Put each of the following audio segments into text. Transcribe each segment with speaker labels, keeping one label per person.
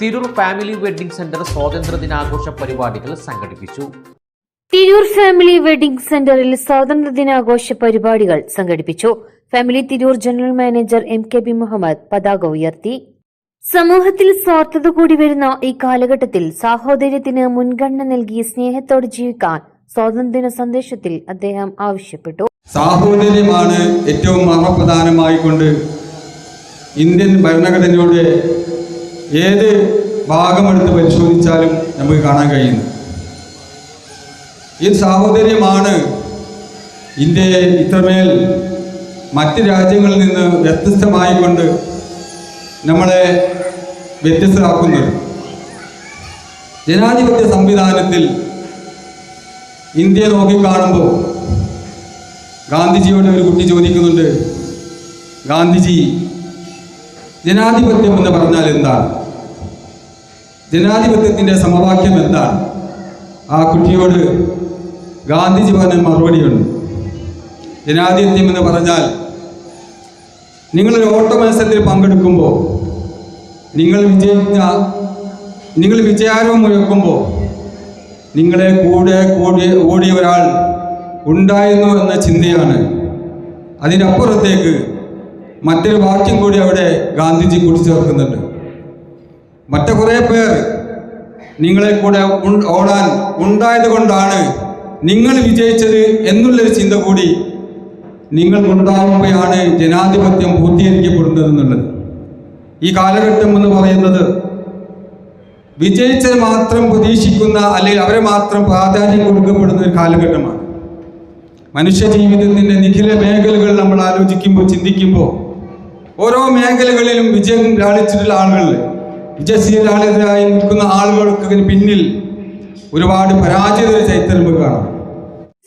Speaker 1: Tirur family wedding centre സ്വാതന്ത്ര്യദിനാഘോഷ പരിപാടികൾ സംഘടിപ്പിച്ചു.
Speaker 2: തിരൂർ ഫാമിലി വെഡ്ഡിംഗ് സെന്ററിൽ സ്വാതന്ത്ര്യദിനാഘോഷ പരിപാടികൾ സംഘടിപ്പിച്ചു. Family Tirur general manager MKB Muhammad പതാക ഉയർത്തി. സമൂഹത്തിൽ സ്വാർത്ഥത കൂടി വരുന്ന ഈ കാലഘട്ടത്തിൽ സാഹോദര്യത്തിന് മുൻഗണന നൽകി സ്നേഹത്തോടെ ജീവിക്കാൻ സ്വാതന്ത്ര്യ സന്ദേശത്തിൽ അദ്ദേഹം ആവശ്യപ്പെട്ടു.
Speaker 3: സാഹോദര്യമാണ് ഏറ്റവും മർമ്മപ്രധാനമായിക്കൊണ്ട് ഇന്ത്യൻ ഭരണഘടനയുടെ ഏത് ഭാഗമെടുത്ത് പരിശോധിച്ചാലും നമുക്ക് കാണാൻ കഴിയുന്നു. ഈ സാഹോദര്യമാണ് ഇന്ത്യയെ ഇത്രമേൽ മറ്റ് രാജ്യങ്ങളിൽ നിന്ന് വ്യത്യസ്തമായിക്കൊണ്ട് നമ്മളെ വ്യത്യസ്തരാക്കുന്നത്. ജനാധിപത്യ സംവിധാനത്തിൽ ഇന്ത്യയെ നോക്കിക്കാണുമ്പോൾ ഗാന്ധിജിയോട് ഒരു കുട്ടി ചോദിക്കുന്നുണ്ട്, ഗാന്ധിജി, ജനാധിപത്യം എന്ന് പറഞ്ഞാൽ എന്താണ്? ജനാധിപത്യത്തിൻ്റെ സമവാക്യം എന്താണ്? ആ കുട്ടിയോട് ഗാന്ധിജി പറഞ്ഞ മറുപടിയുണ്ട്. ജനാധിപത്യം എന്ന് പറഞ്ഞാൽ നിങ്ങളൊരു ഓട്ട മത്സരത്തിൽ പങ്കെടുക്കുമ്പോൾ നിങ്ങൾ വിജയാരവം മുഴക്കുമ്പോൾ നിങ്ങളെ കൂടെ ഓടിയ ഒരാൾ ഉണ്ടായിരുന്നു എന്ന ചിന്തയാണ്. അതിനപ്പുറത്തേക്ക് മറ്റൊരു വാക്യം കൂടി അവിടെ ഗാന്ധിജി കൂട്ടിച്ചേർക്കുന്നുണ്ട്. മറ്റു കുറേ പേർ നിങ്ങളെ കൂടെ ഓടാൻ ഉണ്ടായത് കൊണ്ടാണ് നിങ്ങൾ വിജയിച്ചത് എന്നുള്ളൊരു ചിന്ത കൂടി നിങ്ങൾക്കുണ്ടാകുമ്പോഴാണ് ജനാധിപത്യം പൂർത്തീകരിക്കപ്പെടുന്നത് എന്നുള്ളത്. ഈ കാലഘട്ടം എന്ന് പറയുന്നത് വിജയിച്ചത് മാത്രം പ്രതീക്ഷിക്കുന്ന അല്ലെങ്കിൽ അവരെ മാത്രം പ്രാധാന്യം കൊടുക്കപ്പെടുന്ന ഒരു കാലഘട്ടമാണ്. മനുഷ്യ ജീവിതത്തിൻ്റെ നിഖില മേഖലകൾ നമ്മൾ ആലോചിക്കുമ്പോൾ, ചിന്തിക്കുമ്പോൾ ഓരോ മേഖലകളിലും വിജയം ലാളിച്ചിട്ടുള്ള ആളുകൾ, വിജയശീലാളിതരായി നിൽക്കുന്ന ആളുകൾക്ക് പിന്നിൽ ഒരുപാട് പരാജയ ചരിത്രം കാണാം.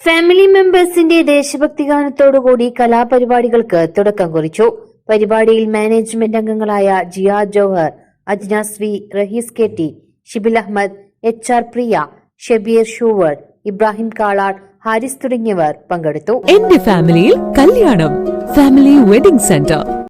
Speaker 2: ഫാമിലി മെമ്പേഴ്സിന്റെ ദേശഭക്തി ഗാനത്തോടുകൂടി കലാപരിപാടികൾക്ക് തുടക്കം കുറിച്ചു. പരിപാടിയിൽ മാനേജ്മെന്റ് അംഗങ്ങളായ Jiya Johar, Ajnas V, Rahees KT, Shibil Ahammed, HR Priya, Shabeer Shuvar, Ibrahim Kalad, Haris തുടങ്ങിയവർ പങ്കെടുത്തു.
Speaker 4: എന്റെ ഫാമിലിയിൽ കല്യാണം. Family wedding centre.